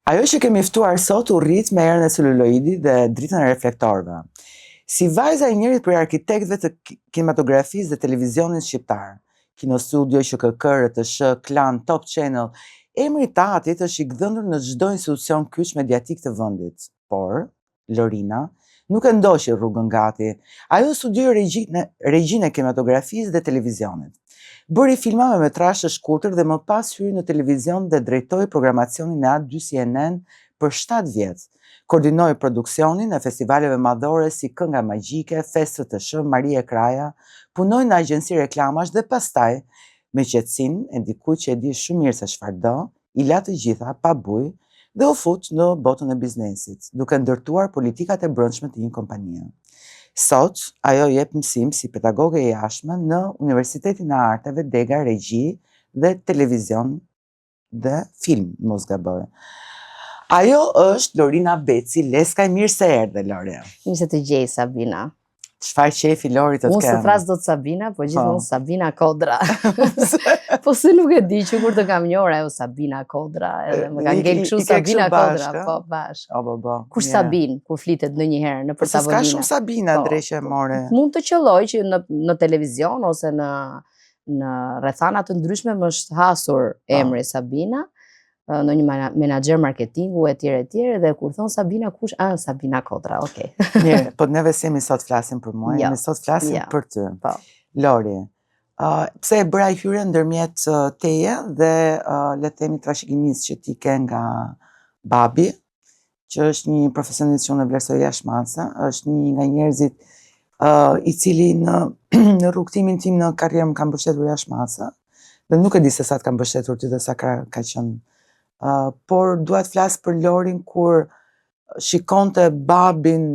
Ajo që kemi ftuar sot u rrit me erën e celuloidit dhe dritën e reflektorëve. Si vajza e njërit prej arkitektëve të kinematografisë dhe televizionit shqiptar. Kino Studio, QKK, RTS, Klan, Top Channel, emri i tatit është i gdhëndur në çdo institucion kyç mediatik të vendit. Por Lorina nuk e ndoqi rrugën gati. Ajo studioi regjinë e kinematografisë dhe televizionit. Bëri filma me metrazh të shkurtër dhe më pas hyri në televizion dhe drejtoi programacionin e A2 CNN për 7 vjet. Koordinoi produksionin e festivaleve madhore si Kënga Magjike, Fest TTSH, Maria e Kraja, punoi në agjenci reklamash dhe pastaj, me qetësinë e dikujt që e di shumë mirë se çfarë do, i la të gjitha pa bujë dhe u fut në botën e biznesit, duke ndërtuar politikat e brendshme të një kompanie. Sot, ajo jep mësim si pedagoge e jashtme në Universitetin e Arteve Dega Regji dhe Televizion dhe Film, mos gaboj. Ajo është Lorina Beci, Leskaj, mirë se erdhe, Lore. Mirë se të gjej, Sabina. Çfarë qefi Lori të të kemë? Unë së fras do të Sabina, po gjithmonë Sabina Kodra. Po se nuk e di që kur të kam njohur ajo Sabina Kodra, edhe më ka ngel kështu Sabina Kodra, po bashkë. Kur Sabin, kur flitet ndonjëherë në për S'ka tavolinë. shumë Sabina ndreshje more. Mund të qelloj që në televizion ose në rrethana të ndryshme më është hasur emri Sabina, në një menaxher marketingu etj dhe kur thon Sabina kush? Sabina Kodra, okay. Mirë, po neve s'jemi sot flasim për mua, ne sot flasim për ty. Po. Lori, pse e bëra hyrje ndërmjet teje dhe le të themi trashëgimisë që ti ke nga babi, që është një profesionist që unë e vlerësoj jashtëmase, është një nga njerëzit i cili në rrugtimin tim në karrierë më ka mbështetur jashtëmase, dhe nuk e di se sa të ka mbështetur ty dhe sa ka qenë. Por duat flas për Lorin kur shikonte babin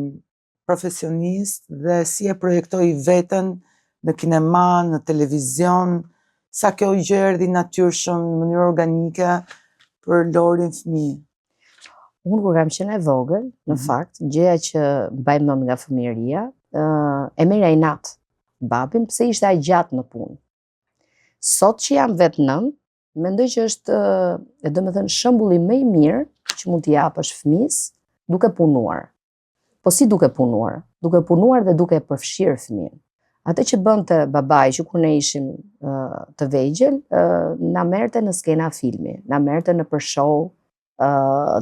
profesionist dhe si e projektoi veten në kinema, në televizion, sa kjo gjë erdhi natyrshëm në mënyrë organike për Lorin fëmijë. Unë kur kam qenë e vogël, në fakt, gjëja që mbaj mend nga fëmijëria, e merja inat babin pse ishte aq gjatë në punë. Sot që jam vetë nën, mendoj që është, domethënë, shembulli më i mirë që mund t'i japësh fëmijës duke punuar. Po si duke punuar? Duke punuar dhe duke përfshirë fëmijën. Atë që bënte babai që kur ne ishim të vegjël, na merrte në skena filmi, na merrte në për show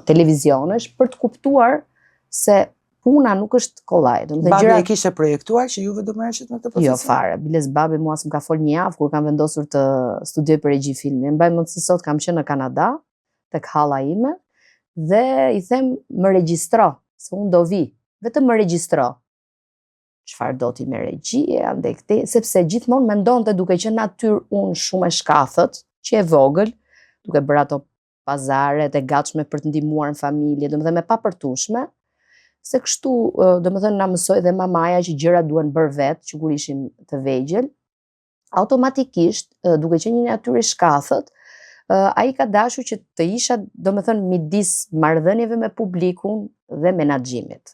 televizionesh për të kuptuar se puna nuk është kollaj. Babi e kishte projektuar që juve do merreshit me këtë profesion? Jo fare, biles babi mua s'm ka fol një javë kur kam vendosur të studioj për regji filmi. Mbaj mend se sot kam qenë në Kanada, tek halla ime, dhe i them më regjistro, se unë do vi, vetëm më regjistro. Çfarë do ti me regji, ande këtej, sepse gjithmonë mendonte duke qenë natyrë unë shumë e shkathët, që e vogël, duke bërë ato pazaret e gatshme për të ndihmuar në familje, domethënë me papërtushme, se kështu, domethënë na mësoi dhe mamaja që gjërat duhen bërë vetë, që kur ishim të vegjël, automatikisht, duke qenë një natyrë e shkathët, ai ka dashur që të isha, domethënë, midis marrëdhënieve me publikun dhe menaxhimit.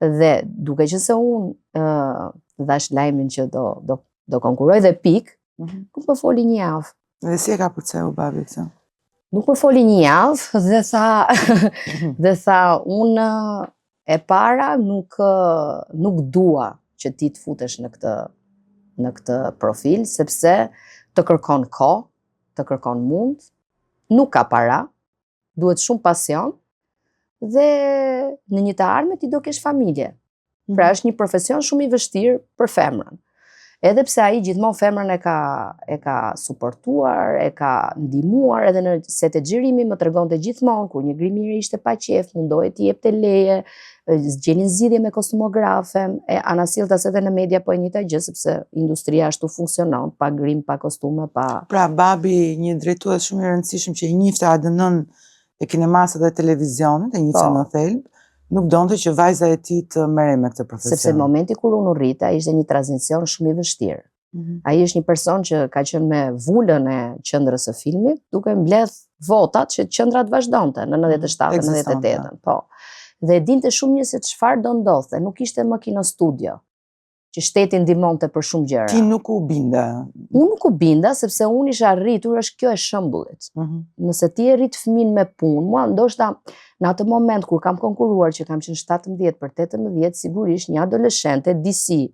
Dhe duke qenë se unë dhash lajmin që do konkuroj dhe pik, nuk më foli një javë. Dhe si e ka përceu babi këtë? Nuk më foli një javë dhe tha unë e para nuk dua që ti të futesh në këtë profil, sepse të kërkon kohë, të kërkon mund, nuk ka para, duhet shumë pasion, dhe në një të ardhmen ti do kesh familje. Pra është një profesion shumë i vështirë për femrën. Edhe pse ai gjithmonë femrën e ka suportuar, e ka ndihmuar, edhe në set e xhirimi më tregonte gjithmonë kur një grimire ishte pa qef, mundohej t'i jepte leje, zgjenin zgjidhje me kostumografen, anasillta se edhe në media po e njëjta gjë, sepse industria ashtu funksionon, pa grim, pa kostume, pa. Pra babi një drejtues shumë i rëndësishëm që i njifte ADN-n e kinemasë dhe televizionit, e njifte në thelb, nuk donte që vajza e tij të merrej me këtë profesion. Sepse momenti kur unë u rrita ishte një tranzicion shumë i vështirë. Ai është një person që ka qenë me vulën e qendrës së filmit, duke mbledh votat që qendra të vazhdonte në 97, 98. Po. Dhe dinte shumë mirë se çfarë do ndodhte, nuk ishte më Kino Studio që shteti ndihmonte për shumë gjëra. Ti nuk u binde. Unë nuk u binda, sepse unë isha rritur, është kjo e shëmbullit. Nëse ti e rrit fëmin me punë, mua ndoshta në atë moment kur kam konkuruar, që kam qenë 17 për 18, sigurisht një adoleshente disi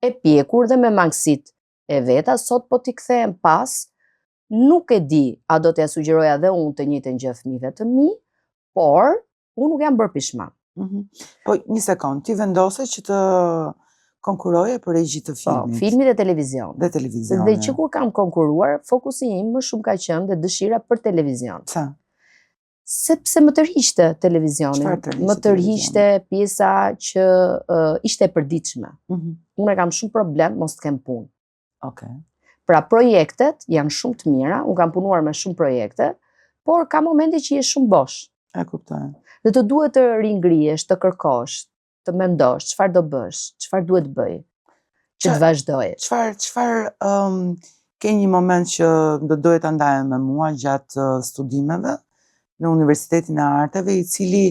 e pjekur dhe me mangësit e veta, sot po t'i kthehem pas, nuk e di a do t'ja sugjeroja dhe unë të njëjtën gjë fëmijëve të mi, por unë nuk jam bërë pishman. Po, një sekond, ti vendose që të konkuroje për regji të filmit. Po, filmi dhe televizion. Dhe televizion. Dhe që kur kam konkuruar, fokusi im më shumë ka qenë dhe dëshira për televizion. Pse? Sepse më tërhiqte televizionin. Çfarë tërhiqte Më tërhiqte pjesa që ishte e përditshme. Unë kam shumë problem mos të kem punë. Okay. Pra projektet janë shumë të mira, unë kam punuar me shumë projekte, por ka momente që je shumë bosh. E kuptoj. Dhe të duhet të ringrihesh, të kërkosh, të mendosh, çfarë do bësh, çfarë duhet bëj, që të vazhdoj. Çfarë ke një moment që do doje ta ndaje me mua gjatë studimeve në Universitetin e Arteve, i cili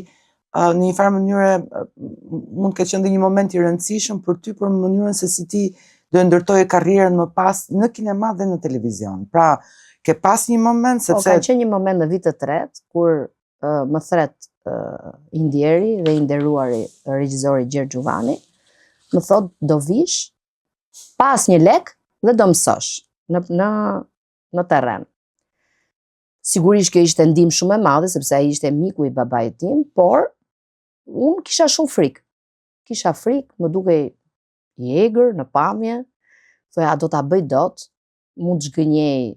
në një farë mënyre mund të ketë qenë një moment i rëndësishëm për ty, për mënyrën se si ti do e ndërtoje karrierën më pas në kinema dhe në televizion. Pra, ke pas një moment sepse ka qenë një moment në vit të tretë kur më thret i ndjeri dhe i nderuari regjizori Gjergj Gjuvani, më thot do vish pas një lek dhe do mësosh në terren. Sigurisht kjo ishte ndihmë shumë e madhe sepse ai ishte miku i babait tim, por unë kisha shumë frikë. Kisha frikë, më dukej i egër në pamje, thoya do ta bëj dot, mund të zgënjej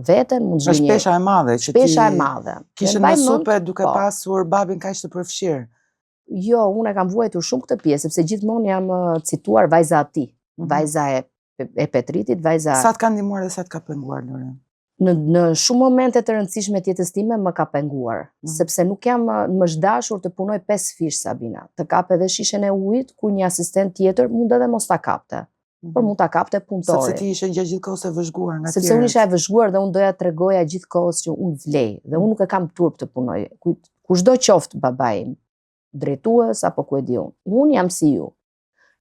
veten, mund të zgënjej. Shpesha e madhe që shpesha e madhe. Kishe në supe duke pasur babin kaq të përfshirë. Jo, unë e kam vuajtur shumë këtë pjesë, sepse gjithmonë jam cituar vajza e tij, vajza e Petritit, vajza. Sa të ka ndihmuar dhe sa të ka penguar Lore? Në shumë momente të rëndësishme të jetës time më ka penguar, sepse nuk jam më zhdashur të punoj 5 fish, Sabina, të kap edhe shishen e ujit, kur një asistent tjetër mund edhe mos ta kapte. Por mund ta kapte punëtori. Sepse ti ishe gjithkohës e vëzhguar nga tjerët. Sepse unë isha e vëzhguar dhe unë doja tregoja gjithkohës që unë vlej dhe unë nuk e kam turp të punoj. Kushdo qoftë babai im, drejtues apo ku e di unë. Unë jam si ju.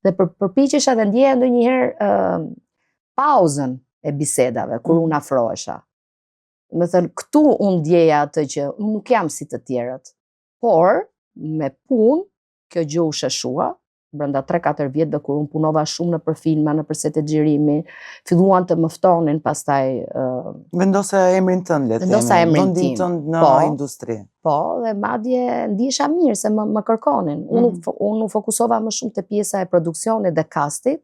Dhe përpiqesha dhe ndjeja ndonjëherë pauzën e bisedave kur unë afrohesha. Me thënë, këtu unë ndjeja atë që unë nuk jam si të tjerët. Por me punë kjo gjë u sheshua. Brenda 3-4 vjetëve kur unë punova shumë në për filma, në për setet xhirimi, filluan të më ftonin pastaj vendose emrin tënd, le të themi. Vendosa emrin tim. Vendin tënd në industri. Po, dhe madje ndihesha mirë se më kërkonin. Unë u fokusova më shumë te pjesa e produksionit dhe castit.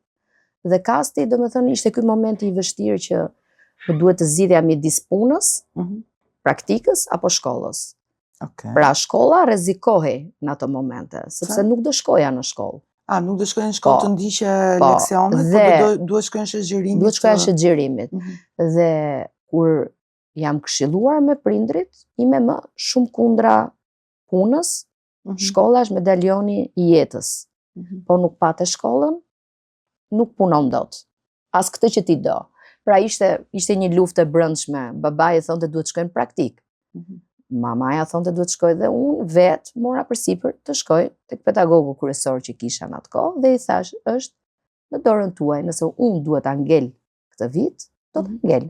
Dhe casti, domethënë, ishte ky momenti i vështirë që më duhet të zgjidhja midis punës, praktikës apo shkollës. Okay. Pra shkolla rrezikohej në ato momente, sepse nuk do shkoja në shkollë. Nuk do shkoja në shkollë të ndiqe leksionet, por duhet shkoja në shëxhirimit. Duhet shkoja në shëxhirimit. Dhe kur jam këshilluar me prindrit, ime më shumë kundra punës, shkolla është medalioni i jetës. Po nuk pate shkollën, nuk punon dot. As këtë që ti do. Pra ishte një luftë e brendshme. Babai thonte duhet shkojnë praktik. Mamaja thonte duhet shkoj dhe unë vetë mora përsipër të shkoj tek pedagogu kryesor që kisha në atë kohë dhe i thash është në dorën tuaj, nëse unë duhet ta ngel këtë vit, do të ngel.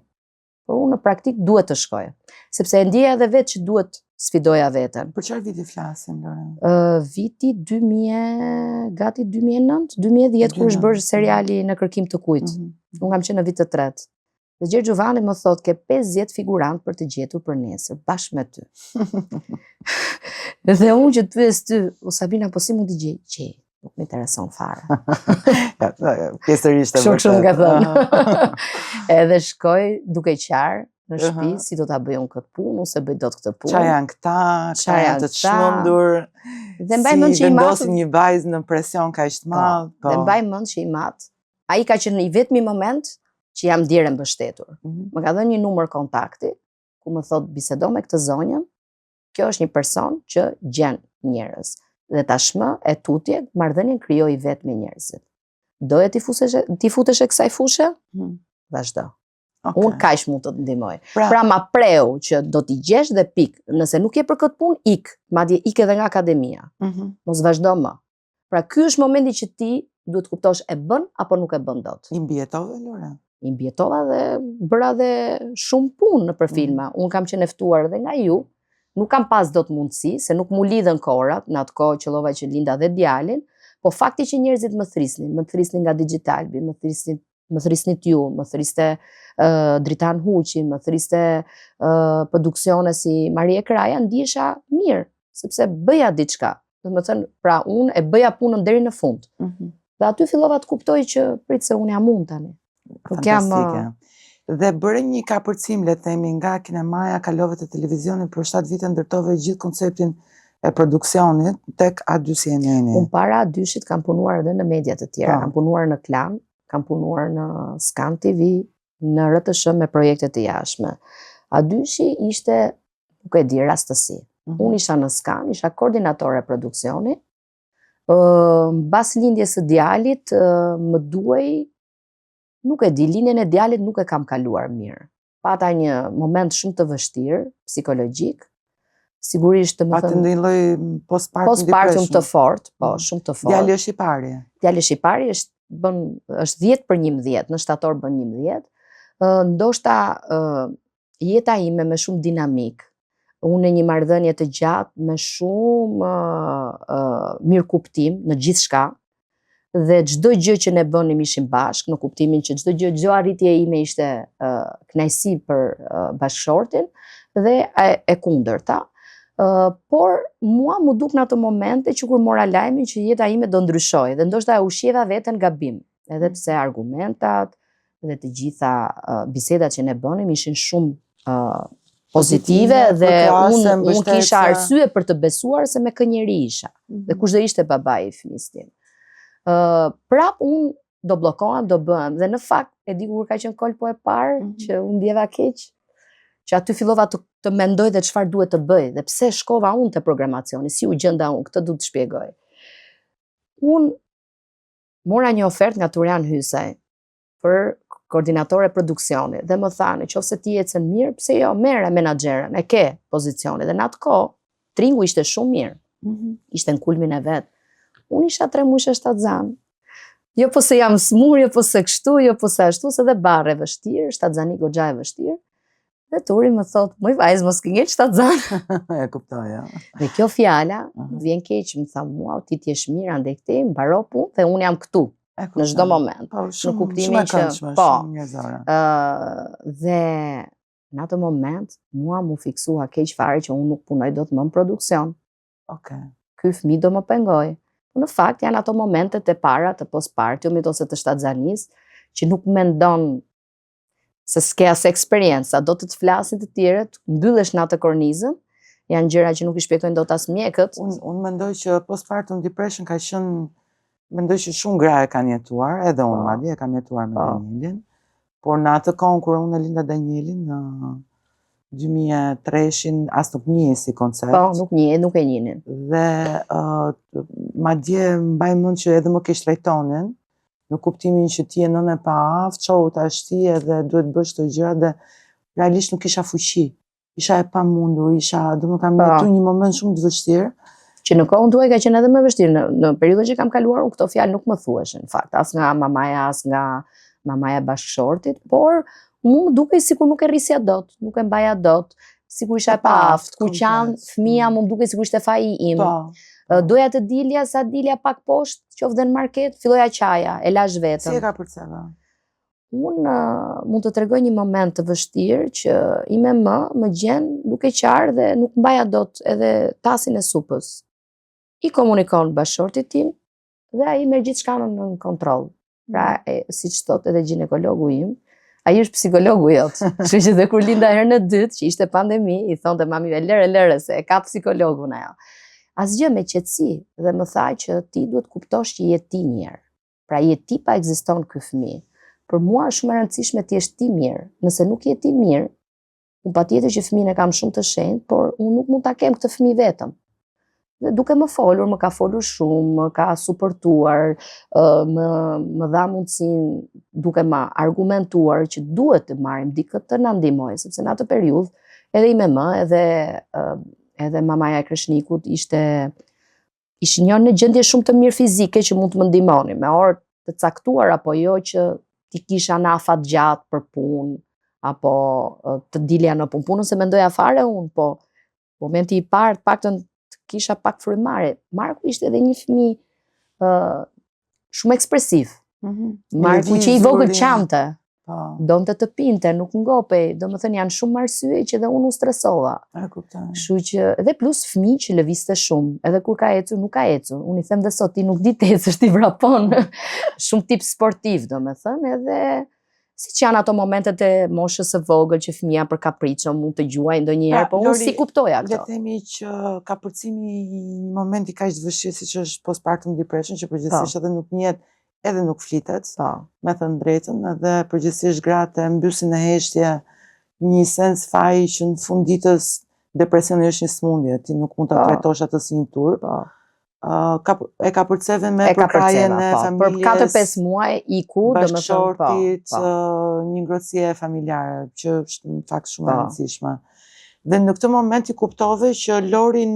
Por unë në praktik duhet të shkoj, sepse e ndjeja edhe vetë që duhet sfidoja veten. Për çfarë viti flasim, Lore? Viti 2000, gati 2009, 2010 kur është bërë seriali Në kërkim të kujt. Unë kam qenë në vit të tretë. Dhe Gjergj Gjuvani më thot ke 50 figurant për të gjetur për nesër, bashkë me ty. Dhe unë që të pyes ty, o Sabina, po si mund t'i gjej? Nuk më intereson fare. Pjesërisht e vërtet. Shumë ka thënë. Edhe shkoj duke qarë në shtëpi, si do ta bëj unë këtë punë, ose bëj dot këtë punë. Çfarë janë këta, çfarë janë të çmendur. Dhe mbaj mend që i vendosin një vajzë në presion kaq të madh. Dhe mbaj mend që i mat. Ai ka qenë i vetmi moment që jam ndjerë mbështetur. Më ka dhënë një numër kontakti, ku më thot bisedo me këtë zonjën, kjo është një person që gjen njerëz. Dhe tashmë e tutje, marrëdhënien krijoi vetë me njerëzit. Doje ti futesh e kësaj fushë? Vazhdo. Unë kaq mund të të ndihmoj. Pra ma preu që do t'i gjesh dhe pik. Nëse nuk je për këtë punë, ik. Madje ik edhe nga akademia. Mos vazhdo më. Pra ky është momenti që ti duhet kuptosh e bën apo nuk e bën dot. I mbijetove, Lore? I mbjetova dhe bëra dhe shumë punë nëpër filma. Unë kam qenë e ftuar edhe nga ju, nuk kam pas dot mundësi, se nuk mu lidhen korat, në atë kohë qëllova që linda dhe djalin, po fakti që njerëzit më thrisnin nga Digitalbi, më thrisnit ju, më thriste Dritan Huqi, më thriste produksione si Marie Kraja, ndjesha mirë, sepse bëja diçka. Do të thënë, pra unë e bëja punën deri në fund. Dhe aty fillova të kuptoj që prit se unë jam unë tani. Fantastike. Dhe bëre një kapërcim, le të themi, nga kinemaja, kalove te televizioni, për 7 vite ndërtove gjithë konceptin e produksionit tek A2 CNN. Unë para A2-shit kam punuar edhe në media të tjera, kam punuar në Klan, kam punuar në Skan TV, në RTS me projekte të jashtme. A2-shi ishte, nuk e di, rastësi. Unë isha në Skan, isha koordinatore e produksioni. Mbas lindjes së djalit, më duhej, nuk e di, linjen e djalit nuk e kam kaluar mirë. Pata një moment shumë të vështirë, psikologjik, sigurisht të më thënë... Patë ndonjë lloj postpartum të fortë, po, shumë të fortë. Djali është i pari? Djali është i pari, është 10/11, në shtator bën 11. Ndoshta jeta ime me shumë dinamik. Unë një marrëdhënie të gjatë me shumë mirë kuptim në gjithë shka, dhe çdo gjë që ne bënim ishim bashkë, në kuptimin që çdo arritje ime ishte kënaqësi për bashkëshortin dhe e kundërta. Por mua mu duk në ato momente që kur mora lajmin që jeta ime do ndryshoj, dhe ndoshta e ushqeva veten gabim, edhe pse argumentat dhe të gjitha bisedat që ne bënim ishin shumë pozitive dhe unë kisha arsye për të besuar se me kë njeri isha, dhe kush do ishte babai i fëmijës tim. Prap unë do bllokohem, do bëhem, dhe në fakt e di kur ka qenë kolpo e parë që unë ndjeva keq, që aty fillova të mendoj dhe çfarë duhet të bëj, dhe pse shkova unë te programacioni, si u gjenda unë, këtë du të shpjegoj. Unë mora një ofertë nga Turian Hysaj për koordinatore produksioni dhe më thanë, nëse ti ecën mirë, pse jo, merre menaxherën, e ke pozicionin, dhe në atë kohë Tringu ishte shumë mirë. Ishte në kulmin e vet. Unë isha 3 muajshe shtatzan. Jo po se jam smur, jo po se kështu, jo po se ashtu, se dhe barre vështirë, shtatzani goxha e vështirë. Dhe Turi më thot, moj vajzë, mos ke ngel shtatzan. E kuptoj, ja. Dhe kjo fjala vjen keq, më tha mua, ti t'jesh mirë ande këtej, mbaro punë, dhe unë jam këtu. Në çdo moment. Në kuptimin që po. Dhe në atë moment mua mu fiksua keq fare që unë nuk punoj dot më në produksion. Ky fëmijë do më pengoj. Në fakt janë ato momentet e para të postpartumit ose të shtatzanis që nuk mendon se s'ke as eksperjenca, do të flasin të tjerët, mbyllesh në atë kornizën, janë gjëra që nuk i shpjegojnë dot as mjekët. Unë mendoj që postpartum depression ka qenë, mendoj që shumë gra e kanë jetuar, edhe unë madje e kam jetuar me Danielin, por në atë kohë kur unë e linda Danielin në 2003-shin as nuk njihej si koncept. Po, nuk e njihnin. Dhe madje mbaj mend që edhe më keq trajtonin, në kuptimin që ti je nënë e paaftë, çohu tash ti edhe duhet bësh këto gjëra, dhe realisht nuk kisha fuqi. Isha e pamundur, domethënë jetu një moment shumë të vështirë. Që në kohën tuaj ka qenë edhe më vështirë, në periudhën që kam kaluar unë këto fjalë nuk më thuheshin, në fakt, as nga mamaja, as nga mamaja bashkëshortit, por mu dukej sikur nuk e rrisja dot, nuk e mbaja dot, sikur isha e paaftë, kur qanë fëmia mu dukej sikur ishte faji im. Doja të dilja, sa dilja pak poshtë, qoftë në market, filloja qaja, e lash vetëm. Si e ka përcjella? Unë mund të tregoj një moment të vështirë që ime më gjen duke qarë dhe nuk mbaja dot edhe tasin e supës. I komunikon bashkëshortit tim dhe ai merr gjithçka në kontroll. Pra, siç thot edhe ginekologu im, ai është psikologu jot. Kështu që dhe kur linda herën e dytë, që ishte pandemi, i thonte mamive lëre se e ka psikologun ajo. Asgjë, me qetësi, dhe më tha që ti duhet kuptosh që je ti mirë. Pra je ti pa ekziston ky fëmijë. Për mua është shumë e rëndësishme të jesh ti mirë. Nëse nuk je ti mirë, unë patjetër që fëmijën e kam shumë të shenjtë, por unë nuk mund ta kem këtë fëmijë vetëm. Dhe duke më folur, më ka folur shumë, më ka suportuar, më dha mundësinë, duke më argumentuar që duhet të marrim dikë të na ndihmojë, sepse në atë periudhë edhe edhe mamaja e Kreshnikut ishte ishin jo në gjendje shumë të mirë fizike që mund të më ndihmonin, me orë të caktuar apo jo që ti kisha nafat gjatë për punë, apo të dilja në punë. Punën se mendoja fare unë, po momenti i parë, paktën të kisha pak frymare. Marku ishte edhe një fëmijë shumë ekspresiv. Marku që i vogël qante, donte të pinte, nuk ngopej, domethënë janë shumë arsye që edhe unë u stresova. Kështu që edhe plus fëmijë që lëvizte shumë, edhe kur ka ecur nuk ka ecur. Unë i them dhe sot ti nuk di të ecësh, ti vrapon. Shumë tip sportiv, domethënë, edhe siç janë ato momentet e moshës së vogël që fëmia për kapriço mund të gjuajë ndonjëherë, po unë si kuptoja këto. Le të themi që ka përcimi një momenti kaq të vështirë siç është postpartum depression, që përgjithsisht edhe nuk njihet, edhe nuk flitet, me thënë drejtën, edhe përgjithsisht gratë mbysin në heshtje një sens faji që në fund ditës depresioni është një smundje, ti nuk mund të trajtosh atë si një turp. E ka përceve me përkrajen e familjes, për 4-5 muaj iku, bashkëshortit, një ngrohtësie familjare, që është në fakt shumë e rëndësishme. Dhe në këtë moment i kuptove që Lori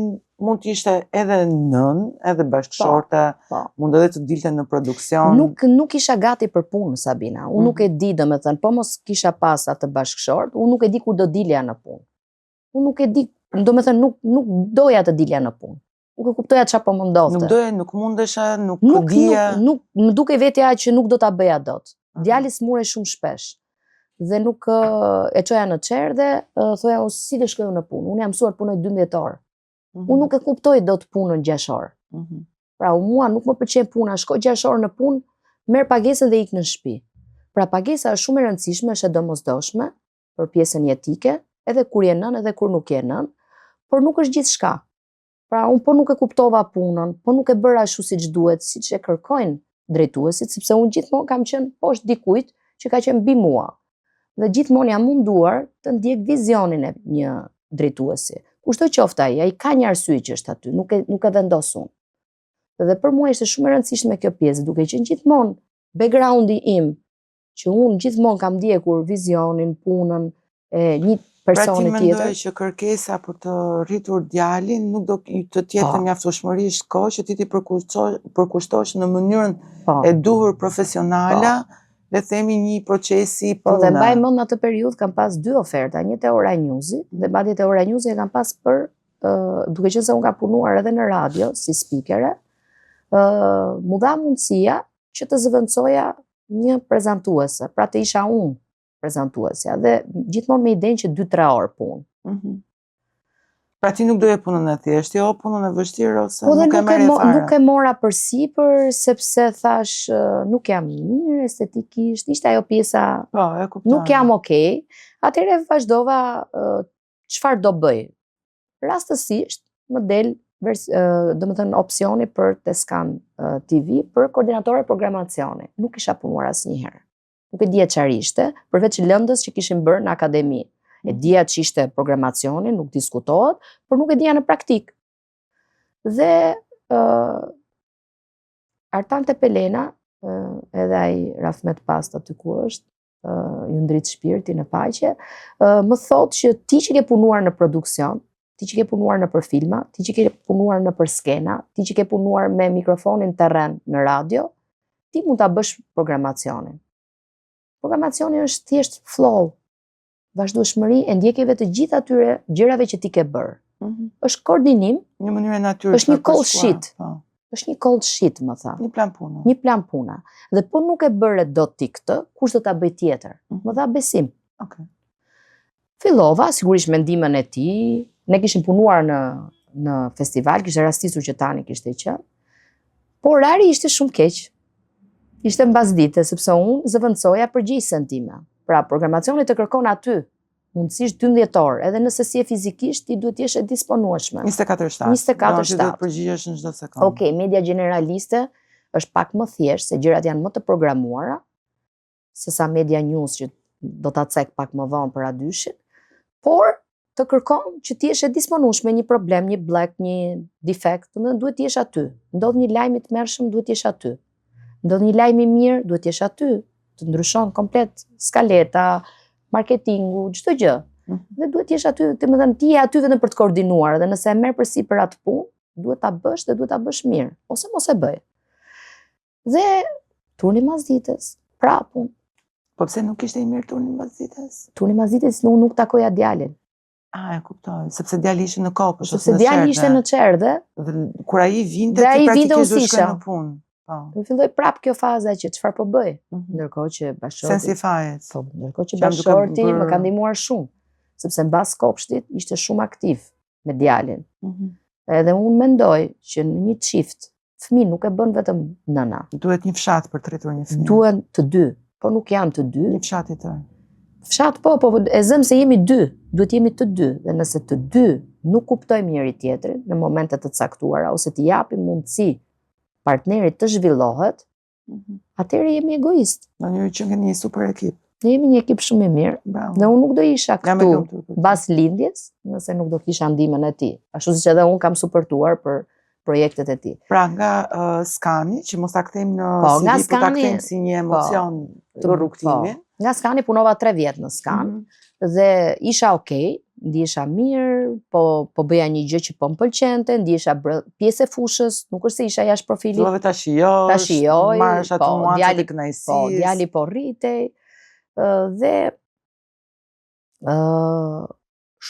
mund të ishte edhe nën, edhe bashkëshorte, mund edhe të dilte në produksion. Nuk isha gati për punë, Sabina. Unë nuk e di, domethënë, po mos kisha pas atë bashkëshort, unë nuk e di kur do dilja në punë. Unë nuk e di, domethënë, nuk doja të dilja në punë. Nuk e kuptoja çfarë po më ndodhte. Nuk doja, nuk mundesha, nuk dija. Nuk më duke vetja që nuk do ta bëja dot. Djali smurej shumë shpesh. Dhe nuk e çoja në çerë dhe thoja unë si të shkoj në punë. Unë jam mësuar punoj 12 orë. Unë nuk e kuptoj dot punën 6 orë. Pra mua nuk më pëlqen puna, shkoj 6 orë në punë, merr pagesën dhe ik në shtëpi. Pra pagesa është shumë e rëndësishme, është e domosdoshme për pjesën jetike, edhe kur je nën, edhe kur nuk je nën, por nuk është gjithçka. Pra unë po nuk e kuptova punën, po nuk e bëra ashtu siç duhet, siç e kërkojnë drejtuesit, sepse unë gjithmonë kam qenë poshtë dikujt që ka qenë mbi mua. Dhe gjithmonë jam munduar të ndjek vizionin e një drejtuesi. Kushdo qoftë ai ka një arsye që është aty, nuk e vendos unë. Dhe për mua ishte shumë e rëndësishme kjo pjesë, duke qenë gjithmonë backgroundi im, që unë gjithmonë kam ndjekur vizionin, punën e një personi tjetër. Pra ti mendoj që kërkesa për të rritur djalin nuk do të tjetë mjaftueshmërisht kohë që ti përkushtosh në mënyrën e duhur profesionale, le themi një procesi pune. Dhe mbaj mend në atë periudhë kam pas 2 oferta, një te Euronews-i dhe mbasi te Euronews-i e kam pas për duke qenë se unë kam punuar edhe në radio si speakere, mu dha mundësia që të zëvendësoja një prezantuese, pra të isha unë prezantuesja dhe gjithmonë me idenë që 2-3 orë punë. Pra ti nuk doje punën e thjeshtë, jo punën e vështirë ose nuk e merre fare? Nuk e mora përsipër, sepse thash nuk jam mirë estetikisht, ishte ajo pjesa, nuk jam okay. Atëherë vazhdova çfarë do bëj. Rastësisht më del domethënë opsioni për Tescan TV për koordinatore programacioni. Nuk isha punuar asnjëherë. Nuk e dija çfarë ishte, përveç lëndës që kishin bërë në akademi. E dija që ishte programacioni, nuk diskutohet, por nuk e dija në praktik. Dhe Artan Tepelena, edhe ai Rafmet Pasta aty ku është, ju ndrit shpirti në paqe, më thotë që ti që ke punuar në produksion, ti që ke punuar në për filma, ti që ke punuar në për skena, ti që ke punuar me mikrofonin terren në radio, ti mund ta bësh programacionin. Programacioni është thjesht flow, vazhdueshmëri e ndjekjeve të gjithë atyre gjërave që ti ke bërë. Është koordinim, një mënyrë natyrshme. Është një cold sheet. Është një cold sheet, më tha. Një plan puna. Një plan puna. Dhe po nuk e bëre dot ti këtë, kush do ta bëj tjetër? Më dha besim. Fillova, sigurisht me ndihmën e tij, ne kishim punuar në festival, kishte rastisur që tani kishte qenë. Por orari ishte shumë keq. Ishte mbasdite, sepse unë zëvendësoja përgjegjësen time. Pra, programacioni të kërkon aty, mundësisht 12 orë, edhe nëse si e fizikisht, ti duhet jesh e disponueshme. 24/7. 24/7. Do të përgjigjesh në çdo sekondë. Okej, media generaliste është pak më thjeshtë, se gjërat janë më të programuara, se sa media news që do ta cek pak më vonë për adyshin, por të kërkon që ti jesh e disponueshme, një problem, një blek, një defekt, duhet të jesh aty. Ndodh një lajm i tmerrshëm, duhet të jesh aty. Ndodh një lajm i mirë, duhet të jesh aty. Të ndryshon komplet skaleta, marketingu, çdo gjë. Dhe duhet të jesh aty, domethënë ti je aty vetëm për të koordinuar, dhe nëse e merr përsipër atë punë, duhet ta bësh dhe duhet ta bësh mirë, ose mos e bëj. Dhe turni mas ditës, prapun. Po pse nuk ishte i mirë turni mbas ditës? Turni mas ditës nuk takoja djalin. E kuptoj, sepse djali ishte në kopës, Sepse djali ishte në çerdhe. Dhe kur ai vinte, Dhe ai ti vinte praktikisht do usisha. shkoj në punë. Po. Më filloi prap kjo faza që çfarë po bëj. Ndërkohë që bashorti. Sensi fajet. Po, ndërkohë që Që jam duke bashorti bërë- më ka ndihmuar shumë, sepse mbas kopshtit ishte shumë aktiv me djalin. Edhe unë mendoj që në një çift, fëmijë nuk e bën vetëm nëna. Duhet një fshat për të rritur një fëmijë. Duhen të dy, po nuk janë të dy. Një fshat i tërë. Fshat po e zëm se jemi dy, duhet jemi të dy. Dhe nëse të dy nuk kuptojmë njëri tjetrin në momente të caktuara ose t'i japim mundësi partnerit të zhvillohet, atëherë jemi egoist. Në mënyrë që keni një super ekip. Ne jemi një ekip shumë i mirë. Bravo. Dhe unë nuk do isha Jam e këtu lumtur për ty. mbas lindjes, nëse nuk do kisha ndihmën e tij. Ashtu siç edhe unë kam suportuar për projektet e tij. Pra nga skani, që mos ta kthejmë në Po, CV, nga po ta skani- kthejmë si një emocion të rrugtimi. Nga skani punova 3 vjet në skan dhe isha okay, ndihesha mirë, po bëja një gjë që po m'pëlqente, ndihesha pjesë e fushës, nuk është se isha jashtë profilit. Fillove ta shijosh, Ta shijoj, marrësh atë po, nuancat djali- e kënaqësisë. Po, djali po rritej dhe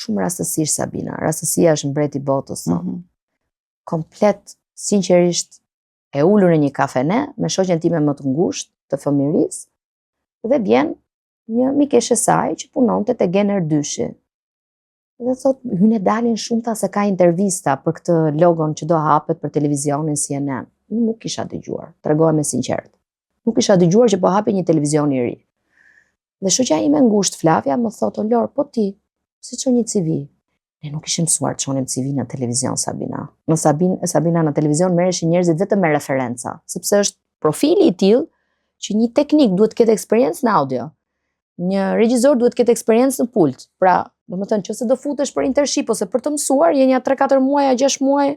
shumë rastësisht Sabina, rastësia është mbreti i botës sot. Komplet sinqerisht e ulur në një kafene me shoqen time më të ngushtë të fëmirisë dhe vjen një mikeshe saj që punonte te Gener Dyshi. Dhe thot, hynë e dalin shumë tha se ka intervista për këtë logon që do hapet për televizionin CNN. Unë nuk kisha dëgjuar, tregohem me sinqert. Nuk kisha dëgjuar që po hapi një televizion i ri. Dhe shoqja ime ngushtë Flavia më thot, o Lor, po ti, si çon një CV? Ne nuk ishim mësuar të çonim CV në televizion, Sabina. Në Sabina në televizion merreshin njerëzit vetëm me referenca, sepse është profili i tillë që një teknik duhet të ketë eksperiencë në audio. Një regjisor duhet të ketë eksperiencë në pult. Pra, domethënë nëse do futesh për internship ose për të mësuar, je një 3-4 muaj, 6 muaj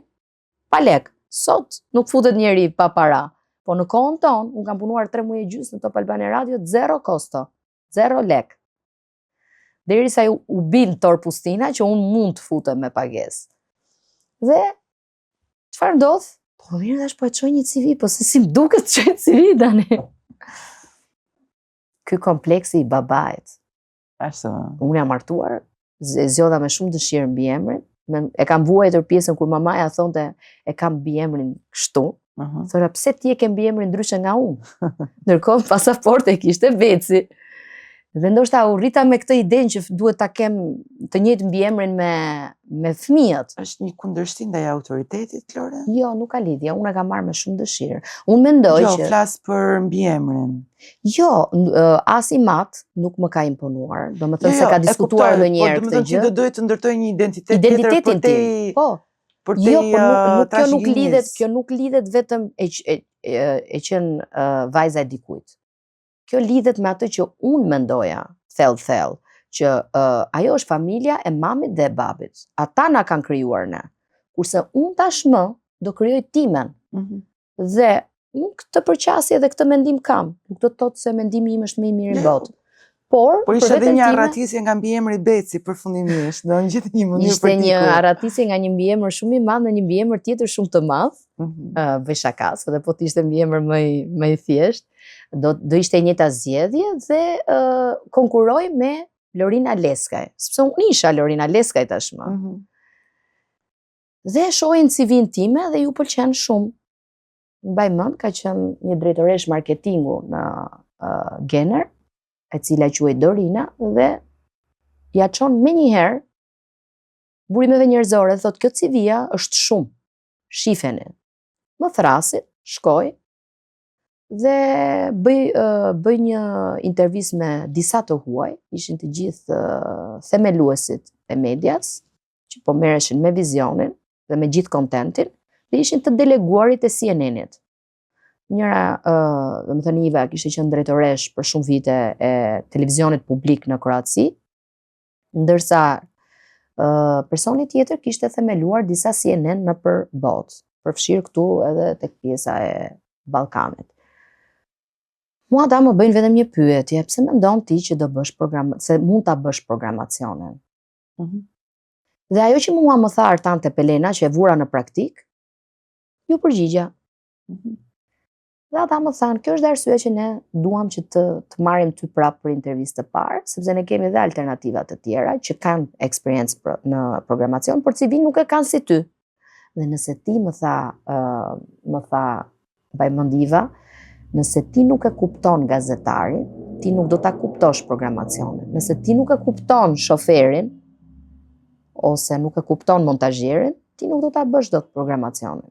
pa lek. Sot nuk futet njeri pa para. Po në kohën tonë, unë kam punuar 3 muaj e gjys në Top Albania Radio, 0 kosto, 0 lek. Derisa u bil Tor Pustina që unë mund të futem me pagesë. Dhe çfarë ndodh? Po mirë dash po e çoj një CV, po se si më duket të çoj CV tani. Ky kompleksi i babait. Ashtu. Unë jam martuar, e zgjodha me shumë dëshirë mbi emrin. E kam vuajtur pjesën kur mamaja thonte e kam mbi emrin kështu. Thora, pse ti e ke mbi emrin ndryshe nga unë? Ndërkohë pasaporte e kishte Veci. Dhe ndoshta u rrita me këtë idenë që duhet ta kem të njëjtë mbiemrin me fëmijët. Është një kundërshtim ndaj autoritetit, Lore? Jo, nuk ka lidhje, unë e kam marrë me shumë dëshirë. Unë mendoj Jo, që flas për mbiemrin. jo, as i mat nuk më ka imponuar. Domethënë se ka diskutuar ndonjëherë këtë gjë. Po, gjë. do duhet të ndërtoj një identitet tjetër Identitetin për te tim. Po. për te Jo, por kjo trashëgimis. nuk lidhet vetëm e qenë vajza e dikujt. Kjo lidhet me atë që unë mendoja, thellë, që ajo është familja e mamit dhe e babit. Ata na kanë krijuar ne. Kurse unë tashmë do krijoj timen. Dhe unë këtë përqasje dhe këtë mendim kam. Nuk do të thotë se mendimi im është më i mirë në botë. Por ishte edhe veten një time- arratisje nga mbiemri Beci përfundimisht, do në gjithë një mënyrë Ishte për një dikur. arratisje nga një mbiemër shumë i madh në një mbiemër tjetër shumë të madh. Bëj shakas, edhe po të ishte mbiemër më i thjesht, do ishte e njëjta zgjedhje dhe konkuroj me Lorina Leskaj, sepse unë isha Lorina Leskaj tashmë. Dhe shohin CV-n time dhe ju pëlqen shumë. Mbaj mend, ka qenë një drejtoresh marketingu në Gener, e cila quhej Dorina dhe ja çon menjëherë burimeve njerëzore, thotë kjo CV-ja është shumë. Shifeni. Më thrasit, shkoj dhe bëj një intervistë me disa të huaj, ishin të gjithë themeluesit e medias, që po merreshin me vizionin dhe me gjithë kontentin, dhe ishin të deleguarit e CNN-it. Njëra, domethënë Iva kishte qenë drejtoresh për shumë vite e televizionit publik në Kroaci, ndërsa personi tjetër kishte themeluar disa CNN nëpër botë, përfshirë këtu edhe tek pjesa e Ballkanit. Mua ata më bëjnë vetëm një pyetje, pse mendon ti që do bësh se mund ta bësh programacionin? Dhe ajo që mua më tha Artante Pelena, që e vura në praktik, Ju përgjigja. Dhe ata më thanë, kjo është arsye që ne duam që të marrim ty prapë për intervistë të parë, sepse ne kemi dhe alternativa të tjera që kanë eksperiencë në programacion, por CV nuk e kanë si ty. Dhe nëse ti më tha Bajmëndiva, nëse ti nuk e kupton gazetarin, ti nuk do ta kuptosh programacionin. Nëse ti nuk e kupton shoferin, ose nuk e kupton montazherin, ti nuk do ta bësh dot programacionin.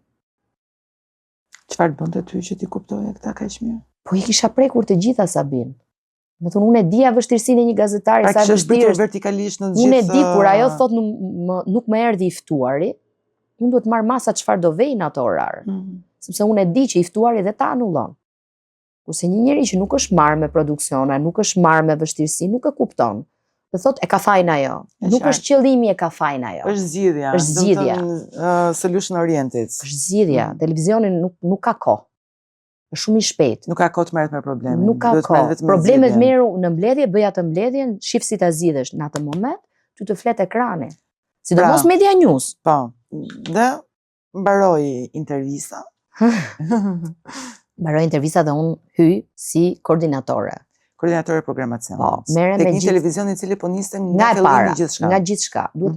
Çfarë bënte ty që ti kuptoje këta kaq mirë? Po i kisha prekur të gjitha, Sabin. Më thonë, unë e dija vështirësinë e një gazetari, sa vështirë është vertikalisht në gjithë. Unë e di, kur ajo thot nuk më erdhi i ftuari, unë duhet marr masa çfarë do vej në ato orar. Sepse unë e di që i ftuari dhe ta anullon. Kurse një njeri që nuk është marrë me produksione, nuk është marrë me vështirësi, nuk e kupton. Dhe thot, e ka fajin ajo. Nuk është qëllimi, e ka fajin ajo. Është zgjidhja. Është zgjidhja. Solution oriented. Është zgjidhja. Televizionin nuk ka kohë. Është shumë i shpejt. Nuk ka kohë të merret me problemin. Nuk ka kohë. Problemet merru në mbledhje, bëj atë mbledhjen, shif si ta zgjidhesh në atë moment, ty të flet ekrani. Sidomos Media News. Po. Dhe mbaroi intervista. Mbaroi intervista dhe unë hyj si koordinatore. Koordinatore programacion. Po, tek një televizion i cili po niste nga fillimi gjithçka. Nga gjithçka. Duhet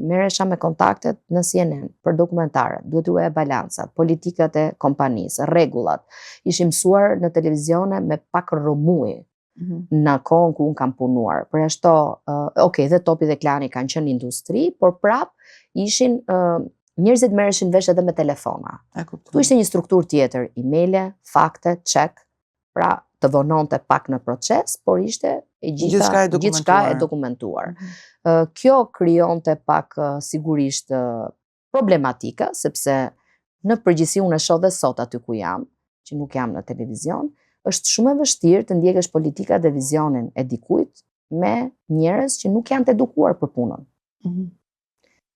merresha me kontaktet në CNN për dokumentare, duhet ruaja balancat, politikat e kompanisë, rregullat. Ishim mësuar në televizione me pak rrëmuj në kohën ku unë kam punuar. Për ashtu, dhe Topi dhe Klani kanë qenë industri, por prap ishin njerëzit merreshin vesh edhe me telefona. Tu ishte një strukturë tjetër, emaile, fakte, check, pra të vononte pak në proces, por ishte gjithçka e dokumentuar. Kjo krijonte pak sigurisht problematika, sepse në përgjithësi unë e shoh dhe sot aty ku jam, që nuk jam në televizion, është shumë e vështirë të ndjekësh politika dhe vizionin e dikujt me njerëz që nuk janë të edukuar për punën.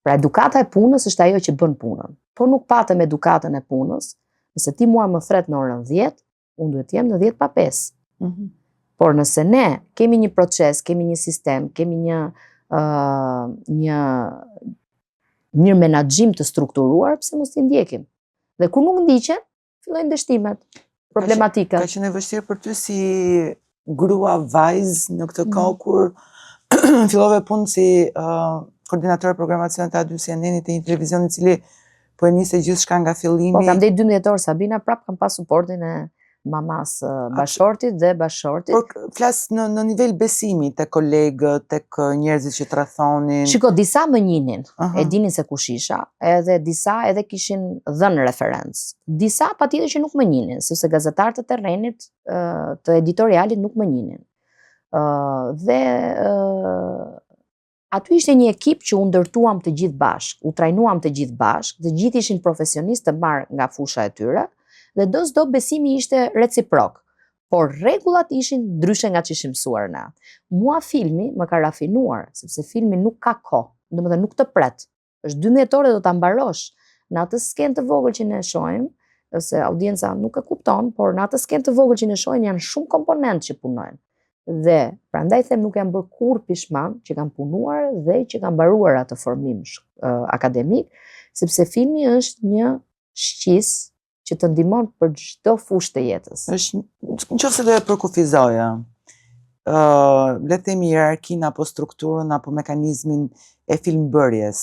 Pra edukata e punës është ajo që bën punën. Po nuk patëm edukatën e punës, nëse ti mua më thret në orën 10, unë duhet jem në 10 pa 5. Por nëse ne kemi një proces, kemi një sistem, kemi një menaxhim të strukturuar, pse mos t'i ndjekim? Dhe kur nuk ndiqen, fillojnë dështimet, problematikat. Ka qenë vështirë për ty si grua vajzë në këtë kohë kur fillove punë si koordinatore programacion të A2 CNN-it të një televizion i cili po e niste gjithçka nga fillimi. Po kam deri 12 orë, Sabina, prap kam pas suportin e mamas bashortit dhe bashortit. Por flas në nivel besimi tek kolegët, tek njerëzit që të rrethonin. Shiko, disa më njinin, e dinin se kush isha, edhe disa edhe kishin dhënë referencë. Disa patjetër që nuk më njinin, sepse gazetarët të terrenit, të editorialit nuk më njinin. Dhe aty ishte një ekip që u ndërtuam të gjithë bashkë, u trajnuam të gjithë bashkë, të gjithë ishin profesionistë të marrë nga fusha e tyre, dhe do besimi ishte reciprok, por rregullat ishin ndryshe nga që ishim mësuar na. Mua filmi më ka rafinuar, sepse filmi nuk ka kohë, domethënë nuk të pret. Është 12 orë dhe do ta mbarosh. Në atë skenë të vogël që ne shohim, ose audienca nuk e kupton, por në atë skenë të vogël që ne shohim janë shumë komponentë që punojnë. Dhe prandaj them nuk jam bërë kurrë pishman që kam punuar dhe që kam mbaruar atë formim akademik, sepse filmi është një shqis që të ndihmon për çdo fushë të jetës. Nëse do e përkufizoja, le të themi hierarkinë apo strukturën apo mekanizmin e filmbërjes.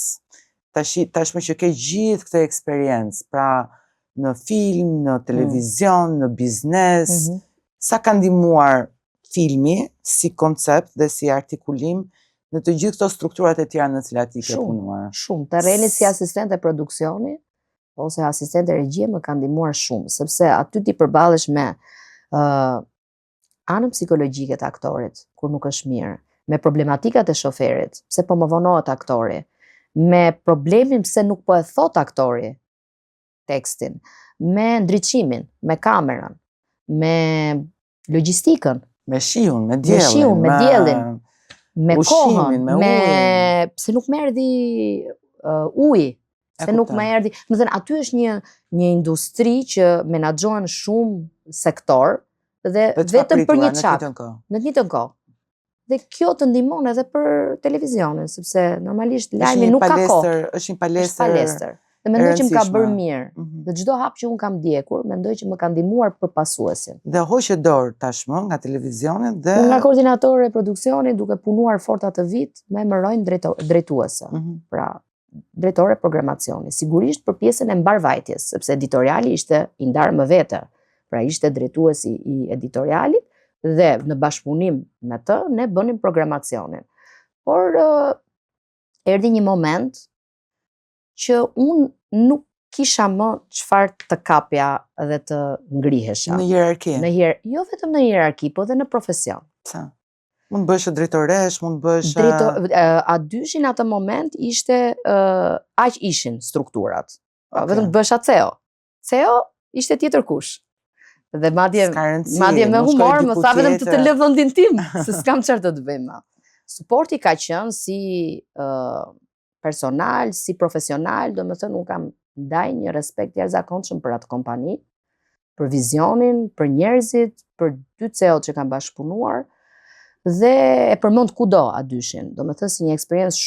Tashmë që ke gjithë këtë eksperiencë, pra në film, në televizion, në biznes, sa ka ndihmuar filmi si koncept dhe si artikulim në të gjithë këto strukturat e tjera në cilat ti ke punuar? Shumë. Terreni si asistent e produksioni ose asistent e regjie më ka ndihmuar shumë, sepse aty ti përballesh me anën psikologjike të aktorit, kur nuk është mirë, me problematikat e shoferit, pse po më vonohet aktori, me problemin pse nuk po e thot aktori tekstin, me ndriçimin, me kamerën, me logjistikën, me shiun, me diellin, me kohën, pse nuk më erdhi uji, se nuk më erdhi. Do të thënë aty është një industri që menaxhohen shumë sektor dhe vetëm për një çap në të njëjtën kohë. Dhe kjo të ndihmon edhe për televizionin, sepse normalisht lajmi nuk ka kohë. Është një palestër Dhe mendoj që më ka bërë rëndësishme. mirë. Dhe çdo hap që unë kam ndjekur, mendoj që më ka ndihmuar për pasuesin. Dhe hoqe dorë tashmë nga televizioni dhe Unë nga koordinatorë e produksioni, duke punuar fort atë vit, më emërojnë drejtuese. Pra, drejtore programacioni. Sigurisht për pjesën e mbarvajtjes, sepse editoriali ishte i ndarë më vete. Pra ishte drejtuesi i editorialit dhe në bashkëpunim me të, ne bënim programacionin. Por erdhi një moment që unë nuk kisha më çfarë të kapja dhe të ngrihesha. në hierarki. Jo vetëm në hierarki, po dhe në profesion. Sa? Mund bësh drejtoresh, mund bësh A dyshin atë moment ishte aq ishin strukturat. Vetëm të bësha CEO. CEO ishte tjetër kush. Dhe madje me humor më tha vetëm të lë vendin tim, se s'kam çfarë të bëjmë. Suporti ka qenë si personal, si profesional, do më thënë unë kam ndaj një respekt jashtëzakonshëm për atë kompani, për vizionin, për njerëzit, për dy CEO që kam bashkëpunuar, dhe e përmend kudo a dyshin. Do më thënë si një eksperiencë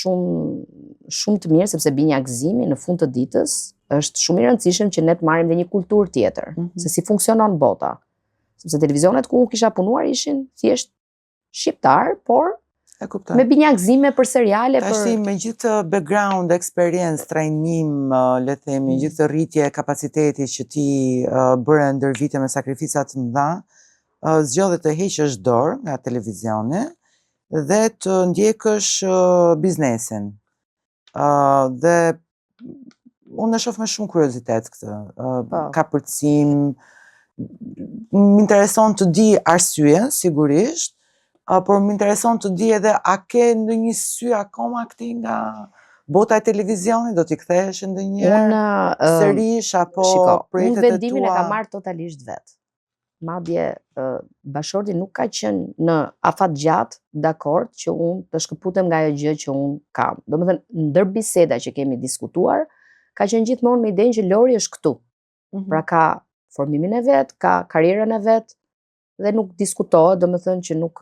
shumë të mirë, sepse binja gëzimi në fund të ditës, është shumë i rëndësishëm që ne të marrim dhe një kulturë tjetër, se si funksionon bota. Sepse televizionet ku unë kisha punuar ishin thjesht shqiptar, por me binjakëzime për seriale. Tashi me gjithë background, experience, trajnim, le të themi, gjithë rritje kapaciteti që ti bëre ndër vite me sakrificat të mëdha, zgjodhe të heqësh dorë nga televizioni dhe të ndjekësh biznesin. Dhe unë e shoh me shumë kuriozitet këtë. Ka përcim, më intereson të di arsyeën, sigurisht, por më intereson të di edhe a ke ndonjë sy akoma këti nga bota e televizionit, do t'i kthehesh ndonjëherë sërish apo projektet e tua? Unë vendimin e kam marrë totalisht vetë. Madje bashorti nuk ka qenë në afat gjatë dakord që unë të shkëputem nga ajo gjë që unë kam. Domethënë, ndër biseda që kemi diskutuar, ka qenë gjithmonë me idenë që Lori është këtu. Pra ka formimin e vet, ka karrierën e vet, dhe nuk diskutohet, do më thënë që nuk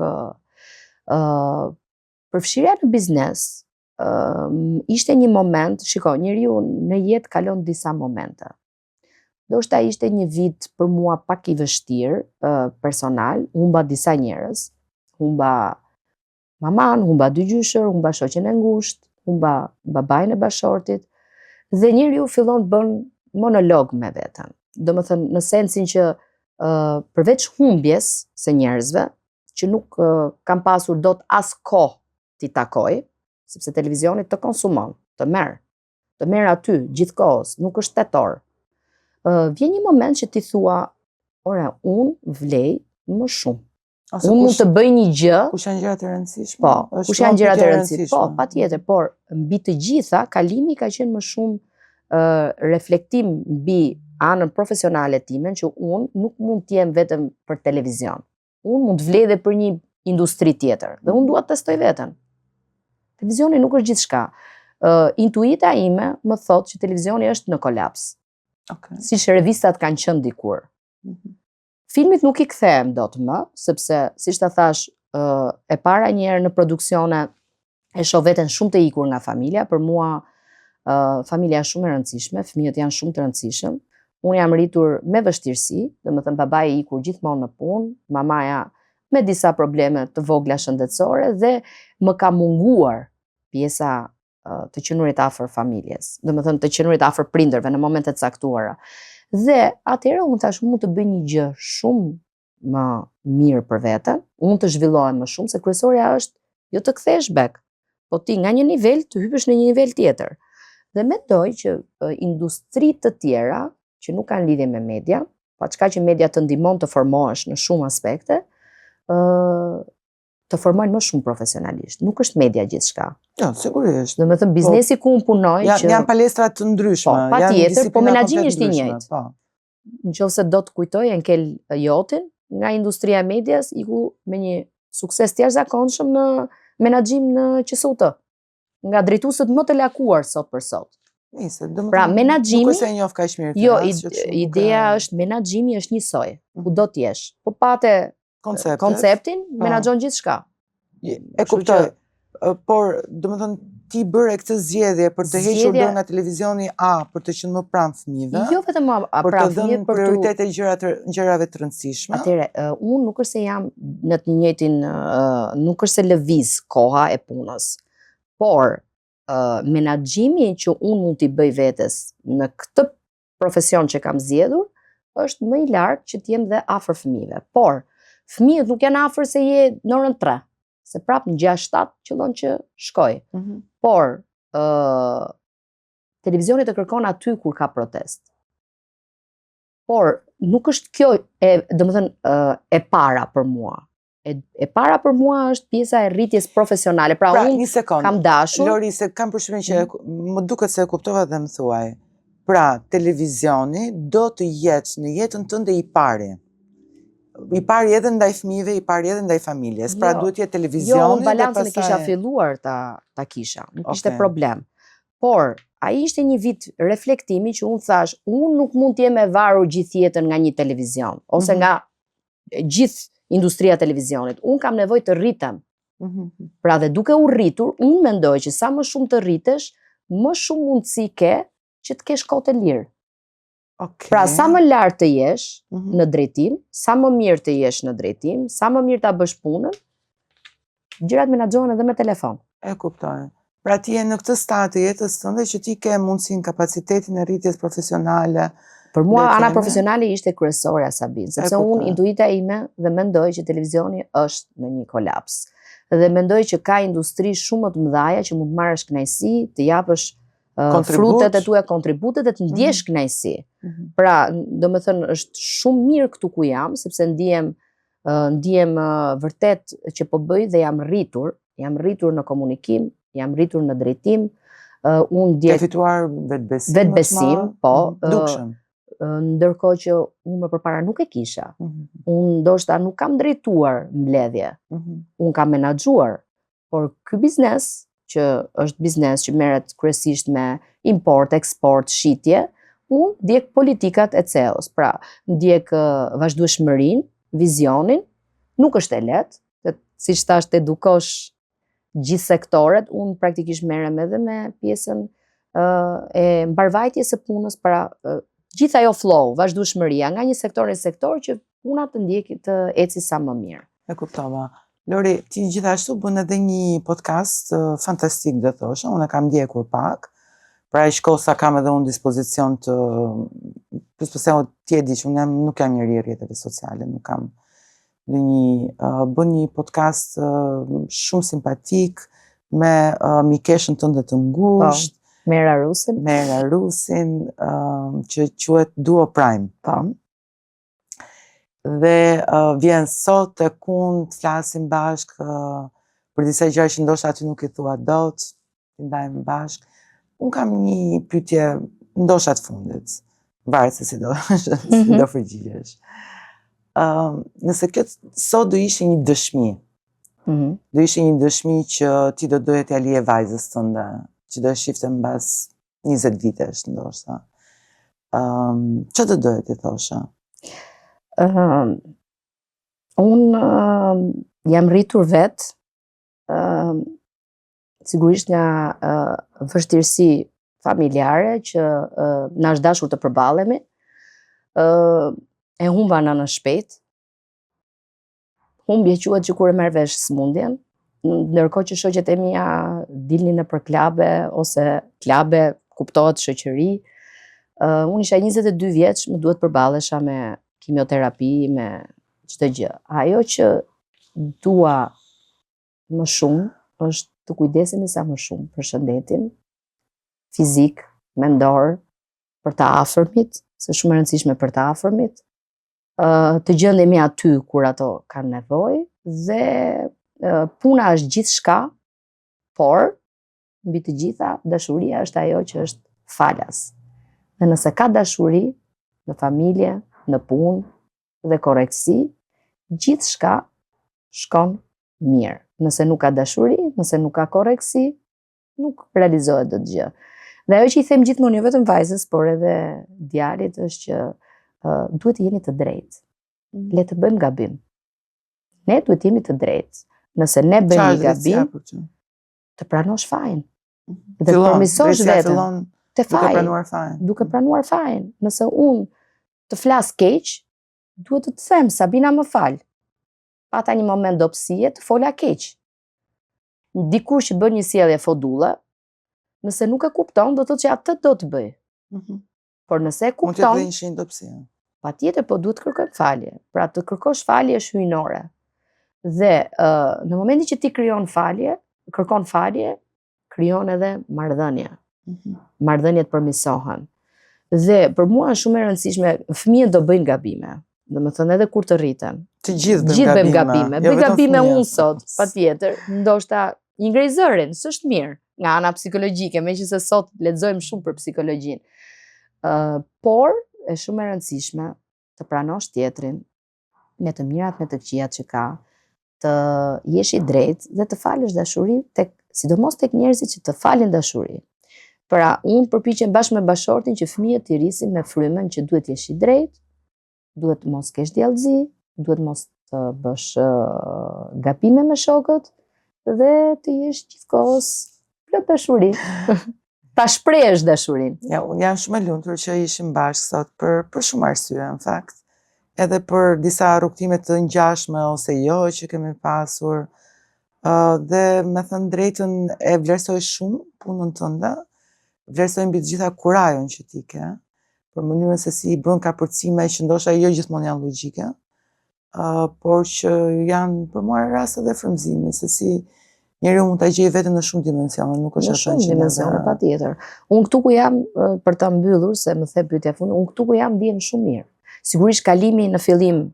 përfshirja në biznes ishte një moment, shiko, njeriu në jetë kalon disa momente. Do shta ishte një vit për mua pak i vështirë personal, humba disa njerëz, humba maman, humba dy gjyshër, humba shoqen e ngushtë, humba babajnë e bashortit, dhe njeriu fillon të bën monolog me veten. Do më thënë në sensin që përveç humbjes se njerëzve, që nuk kam pasur dot as kohë t'i takoj, sepse televizionit të konsumon, të merr aty gjithkohës, nuk është tetor. Vjen një moment që ti thua, ora, unë vlej më shumë. Unë mund të bëj një gjë. Kush janë gjërat e rëndësishme? Po, kush janë gjërat e rëndësishme? Po, patjetër, por mbi të gjitha, kalimi ka qenë më shumë reflektim mbi anën profesionale timen që unë nuk mund t'jem vetëm për televizion. Unë mund t'vlej dhe për një industri tjetër. Dhe unë dua të testoj veten. Televizioni nuk është gjithçka. Intuita ime më thot që televizioni është në kolaps. Siç revistat kanë qenë dikur. Filmit nuk i kthehem dot më, sepse, siç ta thash, e para një herë në produksione e shoh veten shumë të ikur nga familja. Për mua, familja është shumë e rëndësishme, fëmijët janë shumë të rëndësishëm. Unë jam rritur me vështirësi, dhe më thënë babai i ikur gjithmonë në punë, mamaja me disa probleme të vogla shëndetësore dhe më ka munguar pjesa të qenurit afër familjes, dhe më thënë të qenurit afër prindërve në momentet caktuara. Dhe atëherë unë thash mund të bëj një gjë shumë më mirë për veten, unë të zhvillohem më shumë, se kryesorja është jo të kthesh back, po ti nga një nivel të hypesh në një nivel tjetër. Dhe mendoj që industri të tjera që nuk kanë lidhje me media, pa çka që media të ndihmon të formohesh në shumë aspekte, të formojnë më shumë profesionalisht. Nuk është media gjithçka. Jo, sigurisht. Do të thënë biznesi ku unë punoj që janë palestra të ndryshme, po, patjetër, po menaxhimi është i njëjtë. Po. Nëse do të kujtoj Enkel Jotin nga industria e medias, iku me një sukses të jashtëzakonshëm në menaxhim në QSUT. Nga drejtuesët më të lakuar sot për sot. Pra menaxhimi, nuk është e njoh kaq mirë. Jo, ideja është menaxhimi është njësoj, kudo të jesh. Po pate konceptin, menaxhon gjithçka. E kuptoj. Por, domethënë, ti bëre këtë zgjedhje për të hequr Zgjedhja- dorë nga televizioni për të qenë më pranë fëmijëve, Jo vetëm për të pranë dhënë fëmijëve, për prioritet e gjërave të rëndësishme. Atëre, unë nuk është se jam në të njëjtin, nuk është se lëviz koha e punës, por menaxhimi që unë mund t'i bëj vetes në këtë profesion që kam zgjedhur, është më i lartë që t'jem dhe afër fëmijëve. Por, fëmijët nuk janë afër se je në orën 3, se prapë në 6-7 qëllon që shkoj. Por, televizioni të kërkon aty kur ka protest. Por, nuk është kjo e para për mua. E para për mua është pjesa e rritjes profesionale. Pra, Pra, unë një sekond. kam dashur. Lori, se kam përshtypjen që më duket se e kuptova dhe më thuaj. Pra, televizioni do të jetë në jetën tënde i pari. I pari edhe ndaj fëmijëve, i pari edhe ndaj familjes. Pra, duhet të jetë televizioni. Jo, unë balancën e kisha filluar ta kisha. Nuk ishte problem. Por, ai ishte një vit reflektimi që unë thash, unë nuk mund t'jem e varur gjithë jetën nga një televizion, ose nga gjithë industria televizionit. Unë kam nevojë të rritem. Pra dhe duke u rritur, unë mendoj që sa më shumë të rritesh, më shumë mundësi ke që të kesh kohë të lirë. Pra sa më lartë të jesh në drejtim, sa më mirë të jesh në drejtim, sa më mirë ta bësh punën, gjërat menaxhohen edhe me telefon. E kuptoj. Pra ti je në këtë stadë të jetës tënde që ti ke mundësinë, kapacitetin e rritjes profesionale. Për mua ana profesionale ishte kryesore, Sabin, sepse unë intuita ime dhe mendoj që televizioni është në një kolaps. Dhe mendoj që ka industri shumë më të mëdha që mund të marrësh kënaqësi, të japësh frutet e tua, kontributet dhe të ndjesh kënaqësi. Pra, domethënë është shumë mirë këtu ku jam, sepse ndiem vërtet që po bëj dhe jam rritur në komunikim, jam rritur në drejtim. Ke fituar vetbesim, po. Dukshëm. Ndërkohë që unë më përpara nuk e kisha. Unë ndoshta nuk kam drejtuar mbledhje. Unë kam menaxhuar, por ky biznes, që është biznes që merret kryesisht me import, eksport, shitje, unë ndjek politikat e CEO-s. Pra, ndjek vazhdueshmërinë, vizionin, nuk është e lehtë, siç thash të edukosh gjithë sektoret, unë praktikisht merrem edhe me pjesën e mbarvajtjes së punës, pra gjithë ajo flow, vazhdueshmëria nga një sektor në sektor që puna të ndjekë të eci sa më mirë. E kuptova. Lori, ti gjithashtu bën edhe një podcast fantastik dhe thosha, unë e kam ndjekur pak, pra i shko sa kam edhe unë dispozicion të, përse ti e di që unë nuk jam njëri i rrjeteve sociale, nuk kam bën një podcast shumë simpatik, me mikeshën tënde të ngushtë, Mera Rusin, që quhet Duo Prime. Dhe vjen sot të të flasim bashkë për disa gjëra që ndoshta aty nuk i thua dot, të ndajmë bashkë. Unë kam një pyetje ndoshta të fundit, varet se si do përgjigjesh. Nëse këtë sot do ishte një dëshmi, do ishte një dëshmi që ti do doje t'ja lije vajzës tënde, që do e shifte mbas 20 vitesh ndoshta. Çfarë do doje ti thoshe? Unë jam rritur vetë, sigurisht nga vështirësi familjare që na është dashur të përballemi, e humba nënën shpejt. Humbje quhet që kur e merr vesh smundjen, ndërkohë që shoqet e mia dilnin nëpër klabe ose klabe kuptohet shoqëri. Unë isha 22 vjeç, më duhet përballesha me kimioterapi, me çdo gjë. Ajo që dua më shumë është të kujdesemi sa më shumë për shëndetin fizik, mendor, për të afërmit, se shumë e rëndësishme për të afërmit, të gjendemi aty kur ato kanë nevojë dhe puna është gjithçka, por mbi të gjitha dashuria është ajo që është falas. Dhe nëse ka dashuri në familje, në punë dhe korrektësi, gjithçka shkon mirë. Nëse nuk ka dashuri, nëse nuk ka korrektësi, nuk realizohet dot gjë. Dhe ajo që i them gjithmonë jo vetëm vajzës, por edhe djalit është që duhet të jeni të drejtë. Le të bëjmë gabim. Ne duhet të jemi të drejtë. Nëse ne bëjmë një gabim, të pranosh fajin. Dhe të përmirësosh veten. Te duke faji. pranuar fajin. Duke pranuar fajin. Nëse unë të flas keq, duhet të them, Sabina më fal. Pata një moment dobësie të fola keq. Dikush që bën një sjellje fodulle, nëse nuk e kupton, do të thotë që atë do të bëj. Por nëse e Mund të kupton, jetë një shenjë dobësie. patjetër, po duhet të kërkojmë falje. Pra të kërkosh falje është hyjnore. Dhe në momentin që ti kërkon falje, krijon edhe marrëdhënie. Marrëdhëniet përmirësohen. Dhe për mua është shumë e rëndësishme, fëmijët do bëjnë gabime. Domethënë edhe kur të rriten. Të gjithë bëjmë gabime. Jo Bëj vetëm gabime fëmijët. unë sot, patjetër, ndoshta i ngrej zërin, s'është mirë nga ana psikologjike, meqense sot lexojmë shumë për psikologjinë. Por është shumë e rëndësishme të pranosh tjetrin me të mirat, me të këqijat që ka, të jesh i drejtë dhe të falësh dashuri sidomos tek njerëzit që të falin dashuri. Pra, unë përpiqem bashkë me bashortin që fëmijët i rrisim me frymën që duhet jesh i drejtë, duhet mos kesh djallëzi, duhet mos të bësh gabime me shokët dhe të jesh gjithkohës plot dashuri. Ta shprehësh dashurinë. Ja, unë jam shumë e lumtur që ishim bashkë sot për shumë arsye, në fakt. Edhe për disa rrugtime të ngjashme ose jo që kemi pasur. Dhe me thënë drejtën e vlerësoj shumë punën tënde, vlerësoj mbi të gjitha kurajon që ti ke, për mënyrën se si bën kapërcime që ndoshta jo gjithmonë janë logjike, por që janë për mua raste dhe frymëzimi, se si njeriu mund ta gjejë veten në shumë dimensione, nuk është Në shumë dimensione, patjetër. Unë këtu ku jam, për ta mbyllur, se më the pyetja fundit, unë këtu ku jam ndihem shumë mirë. Sigurisht kalimi në fillim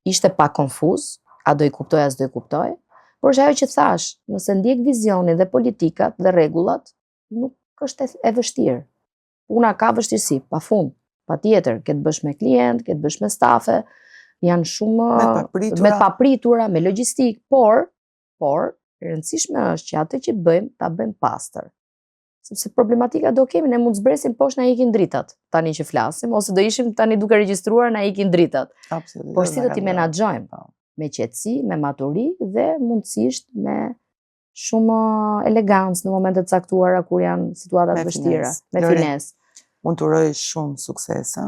ishte pak konfuz, a do i kuptoj, as do i kuptoj, por është ajo që thash, nëse ndjek vizionin dhe politikat dhe rregullat, nuk është e vështirë. Puna ka vështirësi, pafund, patjetër, ke të bësh me klient, ke të bësh me stafe, janë shumë me të papritura, me logjistik, por e rëndësishme është që atë që bëjmë, ta bëjmë pastër. Sepse problematika do kemi, ne mund zbresim poshtë na ikin dritat, tani që flasim, ose do ishim tani duke regjistruar na ikin dritat. Por si do t'i menaxhojmë? Me qetësi, me maturi dhe mundësisht me shumë elegancë në momente të caktuara kur janë situata të vështira, me finesë. Unë të uroj shumë suksese.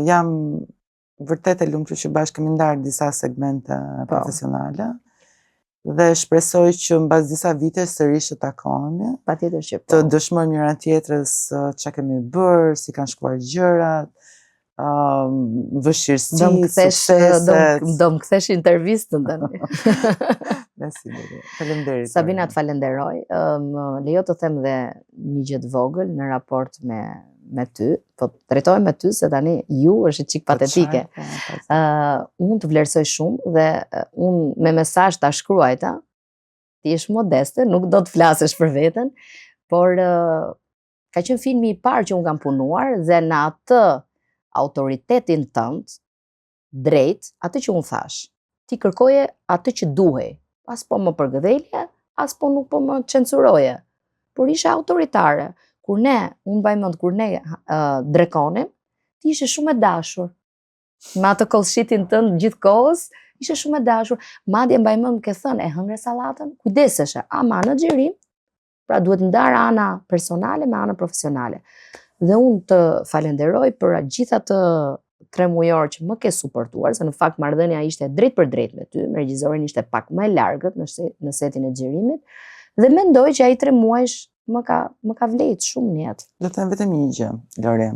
Jam vërtet e lumtur që bashkë kemi ndarë disa segmente profesionale. Dhe shpresoj që mbas disa vite sërish të takohemi. Patjetër që po. Të dëshmojmë njëra tjetrës çka kemi bërë, si kanë shkuar gjërat, vështirësi, sukseset. Do më kthesh intervistën tani. Faleminderit. Sabina, të falenderoj. Më lejo të them dhe një gjë të vogël në raport me ty, po drejtohem me ty se tani ju është çik patetike. Unë të vlerësoj shumë dhe unë me mesazh ta shkruaj ta. Ti je modeste, nuk do të flasësh për veten, por ka qenë filmi i parë që unë kam punuar dhe në atë autoritetin tënd drejt, atë që unë thash. Ti kërkoje atë që duhej. As po më përgëdhelje, as po nuk po më censuroje. Por ishe autoritare. Unë mbaj mend kur ne drekonim, ti ishe shumë e dashur. Me atë kollshitin tënd gjithkohës, ishe shumë e dashur. Madje mbaj mend ke thënë, e hëngre sallatën, kujdeseshe, ama në xhirim, pra duhet ndarë ana personale me ana profesionale. Dhe unë të falenderoj për gjitha të 3 mujor që më ke suportuar, se në fakt marrëdhënia ishte drejt për drejt me ty, me regjisorin ishte pak më e largët në setin e xhirimit, dhe mendoj që ai 3 muajsh më ka vlejt shumë në jetë. Do të them vetëm një gjë, Lori.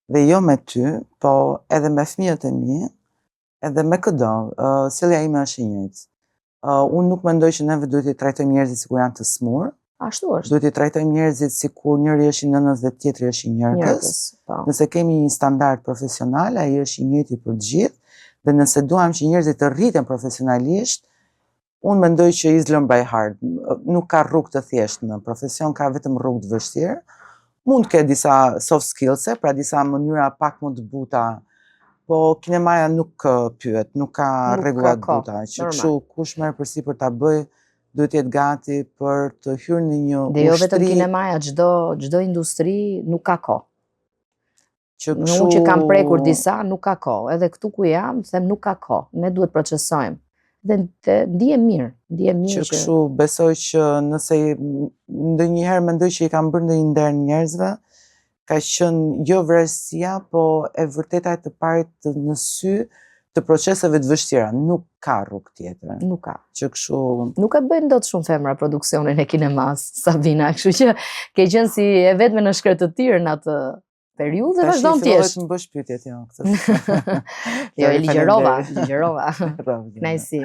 Dhe jo me ty, po edhe me fëmijët e mi, edhe me këdo, sjellja ime është e njëjtë. Unë nuk mendoj që neve duhet i trajtojmë njerëzit sikur janë të smur. Ashtu është. Duhet i trajtojmë njerëzit sikur njëri është i nënës dhe tjetri është i njërkës. Nëse kemi një standard profesional, ai është i njëjti për të gjithë, dhe nëse duam që njerëzit të rriten profesionalisht, unë mendoj që is learn by heart. Nuk ka rrugë të thjeshtë në profesion, ka vetëm rrugë të vështirë. Mund të ketë disa soft skills, pra disa mënyra pak më të buta, po kinemaja nuk pyet, nuk ka rregulla të buta, që kështu kush merr përsipër ta bëj, duhet jetë gati për të hyrë në një ushtri. Dhe jo vetëm kinemaja, çdo industri nuk ka kohë. Unë që kam prekur disa, nuk ka kohë. Edhe këtu ku jam, them nuk ka kohë. Ne duhet procesojmë. dhe ndihem mirë Që kështu besoj që nëse ndonjëherë mendoj që i kam bërë ndonjë nder njerëzve, ka qenë jo vërsia, po e vërteta e të parit në sy të proceseve të vështira, nuk ka rrugë tjetër. Nuk ka. Që kështu Nuk e bëjnë dot shumë femra produksionin e kinemas, Sabina, kështu që ke qenë si e vetme në shkretëtir në atë periudhë dhe vazhdon të jesh. Tash më bësh pyetjet, jo. Jo, e ligjerova. Knajsi.